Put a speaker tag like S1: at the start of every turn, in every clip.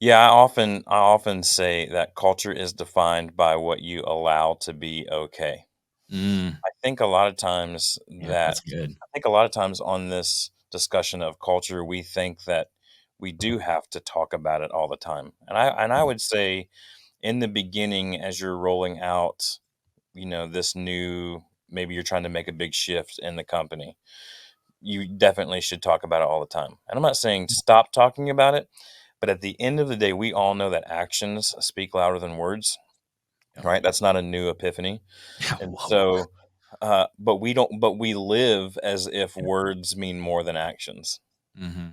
S1: Yeah, I often say that culture is defined by what you allow to be okay.
S2: Mm,
S1: I think a lot of times
S2: yeah,
S1: that
S2: that's good.
S1: I think a lot of times on this discussion of culture, we think that we do have to talk about it all the time. And I
S2: Mm,
S1: would say in the beginning, as you're rolling out, this new, maybe you're trying to make a big shift in the company, you definitely should talk about it all the time. And I'm not saying stop talking about it, but at the end of the day, we all know that actions speak louder than words,
S2: yep.
S1: right? That's not a new epiphany.
S2: Yeah,
S1: And
S2: whoa.
S1: so, but we live as if words mean more than actions.
S2: Hmm.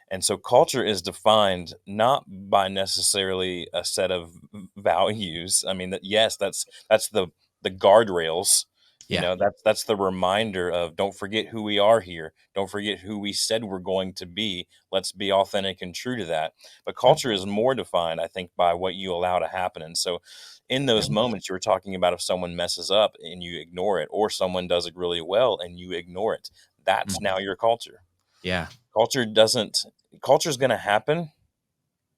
S1: And so culture is defined not by necessarily a set of values. I mean, that yes, that's the guardrails.
S2: Yeah.
S1: That's the reminder of don't forget who we are here. Don't forget who we said we're going to be. Let's be authentic and true to that. But
S2: Yep.
S1: culture is more defined, I think, by what you allow to happen. And so in
S2: Yep.
S1: those moments you were talking about, if someone messes up and you ignore it, or someone does it really well and you ignore it, that's
S2: Mhm.
S1: now your culture.
S2: Yeah.
S1: Culture doesn't Culture's gonna happen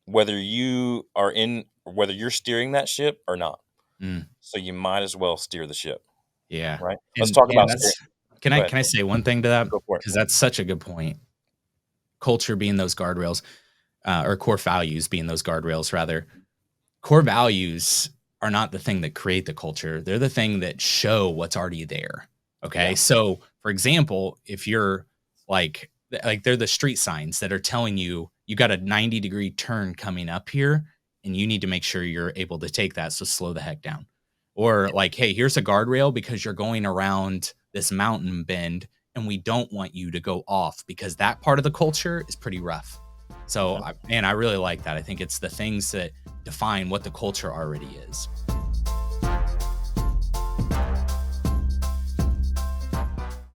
S1: whether whether you're steering that ship or not.
S2: Mm,
S1: So you might as well steer the ship,
S2: yeah.
S1: right? Let's
S2: And
S1: talk
S2: man,
S1: about steering.
S2: that's can
S1: Go
S2: I
S1: ahead.
S2: can I say one thing to that?
S1: Go for it.
S2: Because that's such a good point. Culture being those guardrails, or core values being those guardrails, rather. Core values are not the thing that create the culture. They're the thing that show what's already there. Okay.
S1: Yeah.
S2: So, for example, if you're like they're the street signs that are telling you you got a 90-degree turn coming up here and you need to make sure you're able to take that. So slow the heck down. Or like, hey, here's a guardrail because you're going around this mountain bend and we don't want you to go off because that part of the culture is pretty rough. So,
S1: Yeah.
S2: I really like that. I think it's the things that define what the culture already is.